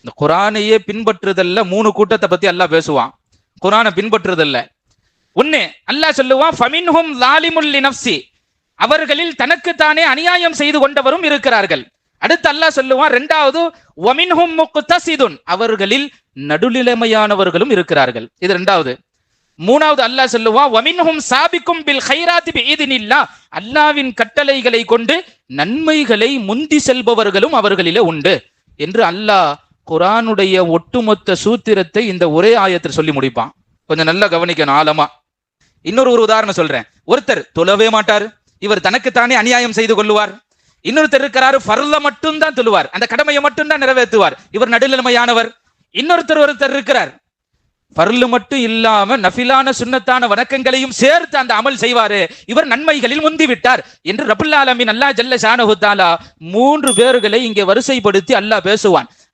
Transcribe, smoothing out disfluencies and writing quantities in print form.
இந்த குரானையே பின்பற்றுதல்ல 3 கூட்டத்தை பத்தி அல்லாஹ் பேசுவான். குரானை பின்பற்றுதல்ல ஒண்ணு அல்லாஹ் சொல்லுவான், ஃபமின்ஹும் ஸாலிமுல் லினஃப்ஸி, அவர்களில் தனக்குத்தானே அநியாயம் செய்து கொண்டவரும் இருக்கிறார்கள். அடுத்து அல்லாஹ் சொல்லுவான், இரண்டாவது வமின்ஹும் முக்தஸிதுன், அவர்களில் நடுநிலைமையானவர்களும் இருக்கிறார்கள். இது இரண்டாவது. மூணாவது அல்லாஹ் சொல்லுவான், வமின்ஹும் சாபிக்கும் பில் கைராத்தி பிஇذنில்லாஹ், அல்லாஹ்வின் கட்டளைகளை கொண்டு நன்மைகளை முந்தி செல்பவர்களும் அவர்களிலே உண்டு என்று அல்லாஹ் குர்ஆனுடைய ஒட்டுமொத்த சூத்திரத்தை இந்த ஒரே ஆயத்தில் சொல்லி முடிப்பான். கொஞ்சம் நல்லா கவனிக்கணும் ஆழமா. இன்னொரு உதாரணம் சொல்றேன். ஒருத்தர் தொழவே மாட்டார், இவர் தனக்குத்தானே அநியாயம் செய்து கொள்ளுவார். இன்னொருத்தர் இருக்கிறாரு, ஃபர்ல மட்டும் தான் தொழுவார், அந்த கடமையை மட்டும் தான் நிறைவேற்றுவார், இவர் நடுநிலைமையானவர். ஒருத்தர் இருக்கிறார், ஃபர்லு மட்டும் இல்லாம நஃபிலான சுன்னத்தான வணக்கங்களையும் சேர்த்து அந்த அமல் செய்வாரு, இவர் நன்மைகளில் முந்தி விட்டார் என்று ரப்புல் ஆலமீன் அல்லாஹ் ஜல்ல ஷானஹு தஆலா 3 பேர்களை இங்கே வரிசைப்படுத்தி அல்லாஹ் பேசுவான்.